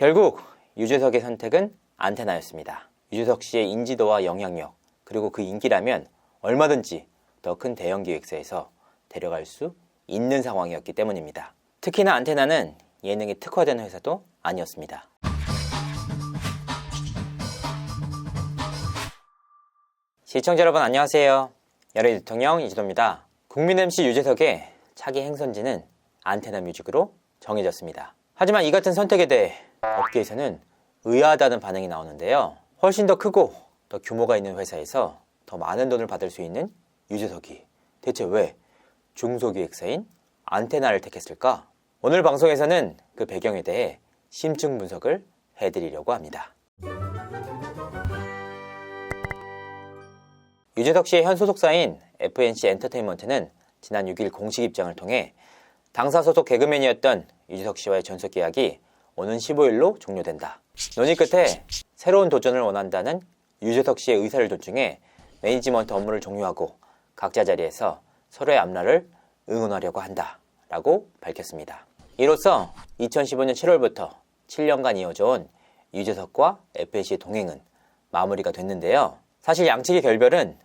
결국 유재석의 선택은 안테나였습니다. 유재석 씨의 인지도와 영향력, 그리고 그 인기라면 얼마든지 더 큰 대형 기획사에서 데려갈 수 있는 상황이었기 때문입니다. 특히나 안테나는 예능에 특화된 회사도 아니었습니다. 시청자 여러분 안녕하세요. 열애 대통령 이진호입니다. 국민 MC 유재석의 차기 행선지는 안테나 뮤직으로 정해졌습니다. 하지만 이 같은 선택에 대해 업계에서는 의아하다는 반응이 나오는데요. 훨씬 더 크고 더 규모가 있는 회사에서 더 많은 돈을 받을 수 있는 유재석이 대체 왜 중소기획사인 안테나를 택했을까? 오늘 방송에서는 그 배경에 대해 심층 분석을 해드리려고 합니다. 유재석 씨의 현 소속사인 FNC 엔터테인먼트는 지난 6일 공식 입장을 통해 당사 소속 개그맨이었던 유재석 씨와의 전속 계약이 오는 15일로 종료된다. 논의 끝에 새로운 도전을 원한다는 유재석 씨의 의사를 존중해 매니지먼트 업무를 종료하고 각자 자리에서 서로의 앞날을 응원하려고 한다 라고 밝혔습니다. 이로써 2015년 7월부터 7년간 이어져온 유재석과 FNC의 동행은 마무리가 됐는데요. 사실 양측의 결별은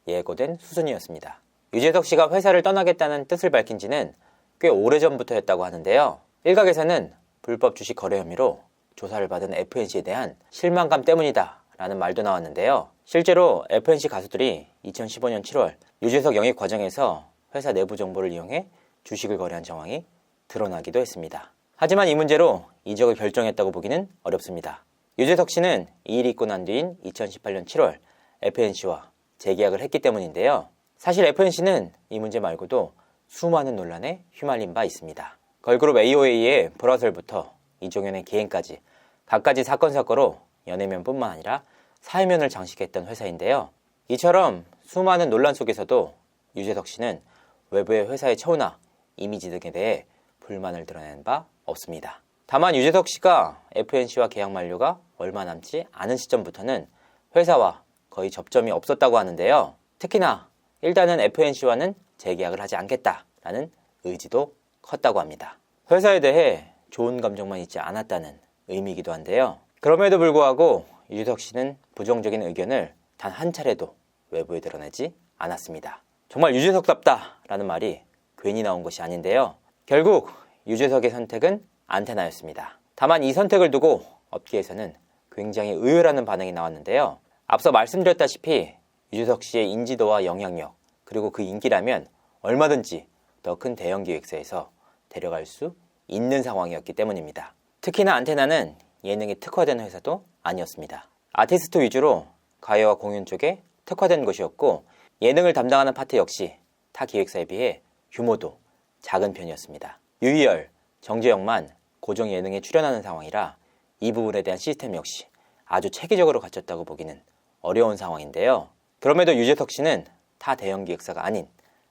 예고된 수순이었습니다. 유재석 씨가 회사를 떠나겠다는 뜻을 밝힌 지는 꽤 오래전부터였다고 하는데요. 일각에서는 불법 주식 거래 혐의로 조사를 받은 FNC에 대한 실망감 때문이다 라는 말도 나왔는데요. 실제로 FNC 가수들이 2015년 7월 유재석 영입 과정에서 회사 내부 정보를 이용해 주식을 거래한 정황이 드러나기도 했습니다. 하지만 이 문제로 이적을 결정했다고 보기는 어렵습니다. 유재석 씨는 이 일이 있고 난 뒤인 2018년 7월 FNC와 재계약을 했기 때문인데요. 사실 FNC는 이 문제 말고도 수많은 논란에 휘말린 바 있습니다. 걸그룹 AOA의 불화설부터 이종현의 기행까지 갖가지 사건 사고로 연예면뿐만 아니라 사회면을 장식했던 회사인데요. 이처럼 수많은 논란 속에서도 유재석 씨는 외부의 회사의 처우나 이미지 등에 대해 불만을 드러낸 바 없습니다. 다만 유재석 씨가 FNC와 계약 만료가 얼마 남지 않은 시점부터는 회사와 거의 접점이 없었다고 하는데요. 특히나 일단은 FNC와는 재계약을 하지 않겠다라는 의지도 컸다고 합니다. 회사에 대해 좋은 감정만 있지 않았다는 의미이기도 한데요. 그럼에도 불구하고 유재석 씨는 부정적인 의견을 단 한 차례도 외부에 드러내지 않았습니다. 정말 유재석답다라는 말이 괜히 나온 것이 아닌데요. 결국 유재석의 선택은 안테나였습니다. 다만 이 선택을 두고 업계에서는 굉장히 의외라는 반응이 나왔는데요. 앞서 말씀드렸다시피 유재석 씨의 인지도와 영향력, 그리고 그 인기라면 얼마든지 더 큰 대형 기획사에서 데려갈 수 있는 상황이었기 때문입니다. 특히나 안테나는 예능에 특화된 회사도 아니었습니다. 아티스트 위주로 가요와 공연 쪽에 특화된 곳이었고 예능을 담당하는 파트 역시 타 기획사에 비해 규모도 작은 편이었습니다. 유희열, 정재영만 고정 예능에 출연하는 상황이라 이 부분에 대한 시스템 역시 아주 체계적으로 갖췄다고 보기는 어려운 상황인데요. 그럼에도 유재석 씨는 타 대형 기획사가 아닌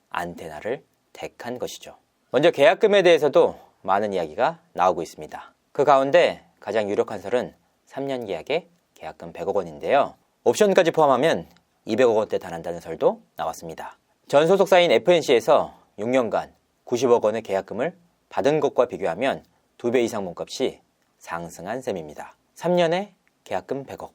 안테나를 택한 것이죠. 먼저 계약금에 대해서도 많은 이야기가 나오고 있습니다. 그 가운데 가장 유력한 설은 3년 계약에 계약금 100억 원인데요. 옵션까지 포함하면 200억 원대 달한다는 설도 나왔습니다. 전 소속사인 FNC에서 6년간 90억 원의 계약금을 받은 것과 비교하면 2배 이상 몸값이 상승한 셈입니다. 3년에 계약금 100억.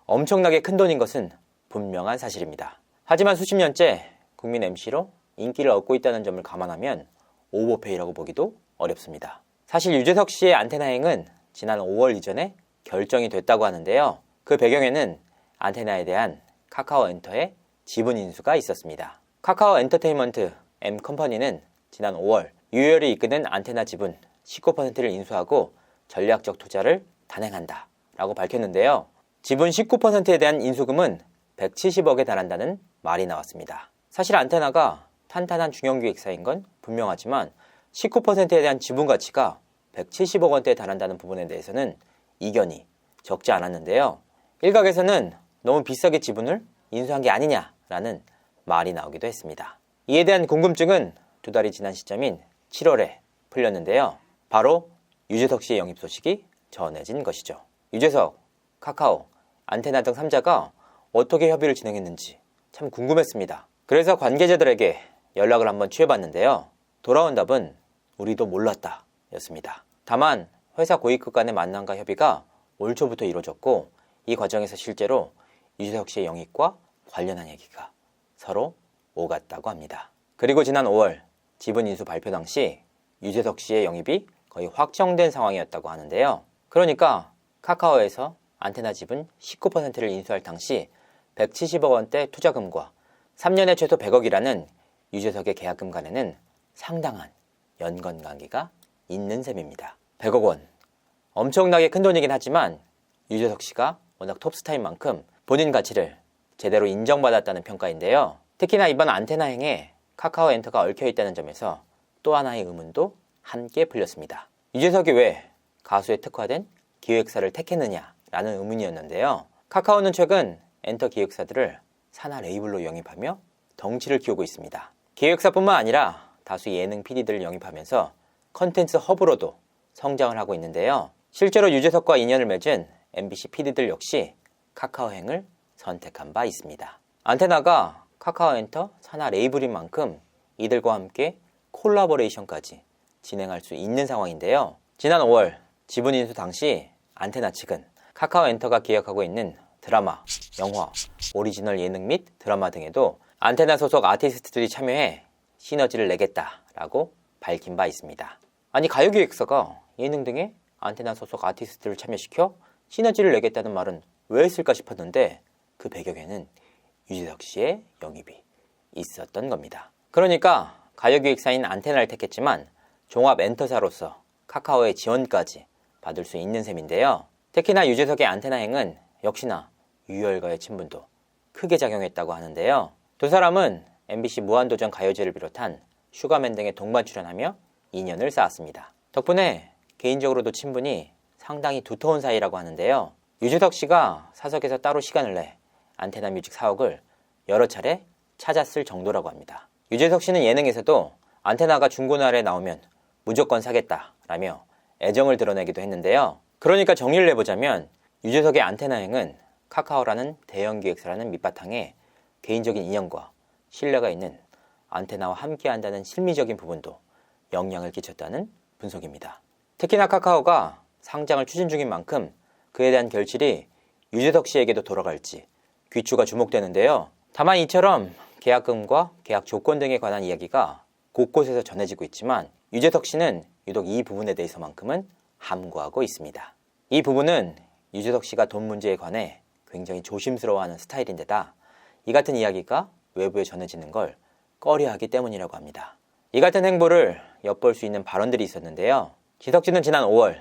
엄청나게 큰 돈인 것은 분명한 사실입니다. 하지만 수십 년째 국민 MC로 인기를 얻고 있다는 점을 감안하면 오버페이라고 보기도 어렵습니다. 사실 유재석 씨의 안테나행은 지난 5월 이전에 결정이 됐다고 하는데요. 그 배경에는 안테나에 대한 카카오 엔터의 지분 인수가 있었습니다. 카카오 엔터테인먼트 M컴퍼니는 지난 5월 유희열이 이끄는 안테나 지분 19%를 인수하고 전략적 투자를 단행한다 라고 밝혔는데요. 지분 19%에 대한 인수금은 170억에 달한다는 말이 나왔습니다. 사실 안테나가 탄탄한 중형기획사인 건 분명하지만 19%에 대한 지분 가치가 170억 원대에 달한다는 부분에 대해서는 이견이 적지 않았는데요. 일각에서는 너무 비싸게 지분을 인수한 게 아니냐라는 말이 나오기도 했습니다. 이에 대한 궁금증은 2달이 지난 시점인 7월에 풀렸는데요. 바로 유재석 씨의 영입 소식이 전해진 것이죠. 유재석, 카카오, 안테나 등 3자가 어떻게 협의를 진행했는지 참 궁금했습니다. 그래서 관계자들에게 연락을 한번 취해봤는데요. 돌아온 답은 우리도 몰랐다 였습니다. 다만 회사 고위급 간의 만남과 협의가 올 초부터 이루어졌고 이 과정에서 실제로 유재석 씨의 영입과 관련한 얘기가 서로 오갔다고 합니다. 그리고 지난 5월 지분 인수 발표 당시 유재석 씨의 영입이 거의 확정된 상황이었다고 하는데요. 그러니까 카카오에서 안테나 지분 19%를 인수할 당시 170억 원대 투자금과 3년에 최소 100억이라는 유재석의 계약금 간에는 상당한 연관관계가 있는 셈입니다. 100억 원. 엄청나게 큰 돈이긴 하지만 유재석 씨가 워낙 톱스타인 만큼 본인 가치를 제대로 인정받았다는 평가인데요. 특히나 이번 안테나 행에 카카오 엔터가 얽혀있다는 점에서 또 하나의 의문도 함께 풀렸습니다. 유재석이 왜 가수에 특화된 기획사를 택했느냐라는 의문이었는데요. 카카오는 최근 엔터 기획사들을 산하 레이블로 영입하며 덩치를 키우고 있습니다. 기획사뿐만 아니라 다수 예능 PD들을 영입하면서 컨텐츠 허브로도 성장을 하고 있는데요. 실제로 유재석과 인연을 맺은 MBC PD들 역시 카카오행을 선택한 바 있습니다. 안테나가 카카오 엔터 산하 레이블인 만큼 이들과 함께 콜라보레이션까지 진행할 수 있는 상황인데요. 지난 5월 지분 인수 당시 안테나 측은 카카오 엔터가 기획하고 있는 드라마, 영화, 오리지널 예능 및 드라마 등에도 안테나 소속 아티스트들이 참여해 시너지를 내겠다라고 밝힌 바 있습니다. 아니 가요기획사가 예능 등에 안테나 소속 아티스트를 참여시켜 시너지를 내겠다는 말은 왜 했을까 싶었는데 그 배경에는 유재석 씨의 영입이 있었던 겁니다. 그러니까 가요기획사인 안테나를 택했지만 종합 엔터사로서 카카오의 지원까지 받을 수 있는 셈인데요. 특히나 유재석의 안테나 행은 역시나 유열과의 친분도 크게 작용했다고 하는데요. 두 사람은 MBC 무한도전 가요제를 비롯한 슈가맨 등에 동반 출연하며 인연을 쌓았습니다. 덕분에 개인적으로도 친분이 상당히 두터운 사이라고 하는데요. 유재석 씨가 사석에서 따로 시간을 내 안테나 뮤직 사옥을 여러 차례 찾았을 정도라고 합니다. 유재석 씨는 예능에서도 안테나가 중고나라에 나오면 무조건 사겠다라며 애정을 드러내기도 했는데요. 그러니까 정리를 해보자면 유재석의 안테나행은 카카오라는 대형 기획사라는 밑바탕에 개인적인 인연과 신뢰가 있는 안테나와 함께한다는 실미적인 부분도 영향을 끼쳤다는 분석입니다. 특히나 카카오가 상장을 추진 중인 만큼 그에 대한 결실이 유재석 씨에게도 돌아갈지 귀추가 주목되는데요. 다만 이처럼 계약금과 계약 조건 등에 관한 이야기가 곳곳에서 전해지고 있지만 유재석 씨는 유독 이 부분에 대해서만큼은 함구하고 있습니다. 이 부분은 유재석 씨가 돈 문제에 관해 굉장히 조심스러워하는 스타일인데다 이 같은 이야기가 외부에 전해지는 걸 꺼려하기 때문이라고 합니다. 이 같은 행보를 엿볼 수 있는 발언들이 있었는데요. 지석 씨는 지난 5월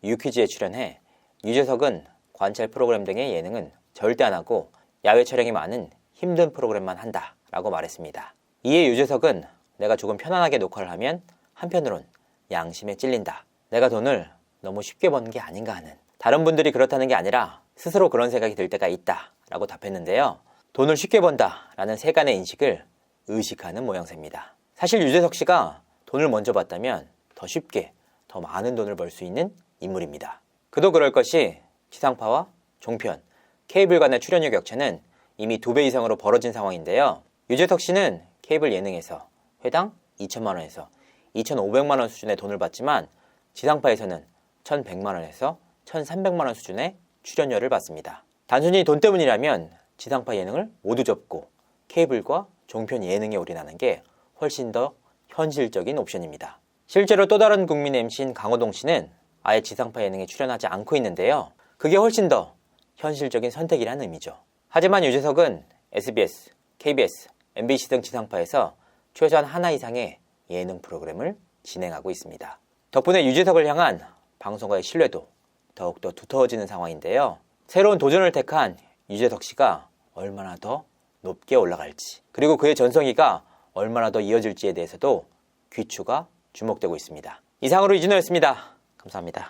유퀴즈에 출연해 유재석은 관찰 프로그램 등의 예능은 절대 안 하고 야외 촬영이 많은 힘든 프로그램만 한다 라고 말했습니다. 이에 유재석은 내가 조금 편안하게 녹화를 하면 한편으론 양심에 찔린다. 내가 돈을 너무 쉽게 버는 게 아닌가 하는, 다른 분들이 그렇다는 게 아니라 스스로 그런 생각이 들 때가 있다 라고 답했는데요. 돈을 쉽게 번다 라는 세간의 인식을 의식하는 모양새입니다. 사실 유재석 씨가 돈을 먼저 받다면 더 쉽게 더 많은 돈을 벌 수 있는 인물입니다. 그도 그럴 것이 지상파와 종편, 케이블 간의 출연료 격차는 이미 2배 이상으로 벌어진 상황인데요. 유재석 씨는 케이블 예능에서 회당 2천만 원에서 2,500만 원 수준의 돈을 받지만 지상파에서는 1,100만 원에서 1,300만 원 수준의 출연료를 받습니다. 단순히 돈 때문이라면 지상파 예능을 모두 접고 케이블과 종편 예능에 올인하는 게 훨씬 더 현실적인 옵션입니다. 실제로 또 다른 국민 MC인 강호동 씨는 아예 지상파 예능에 출연하지 않고 있는데요. 그게 훨씬 더 현실적인 선택이라는 의미죠. 하지만 유재석은 SBS, KBS, MBC 등 지상파에서 최소한 하나 이상의 예능 프로그램을 진행하고 있습니다. 덕분에 유재석을 향한 방송가의 신뢰도 더욱더 두터워지는 상황인데요. 새로운 도전을 택한 유재석 씨가 얼마나 더 높게 올라갈지, 그리고 그의 전성기가 얼마나 더 이어질지에 대해서도 귀추가 주목되고 있습니다. 이상으로 이준호였습니다. 감사합니다.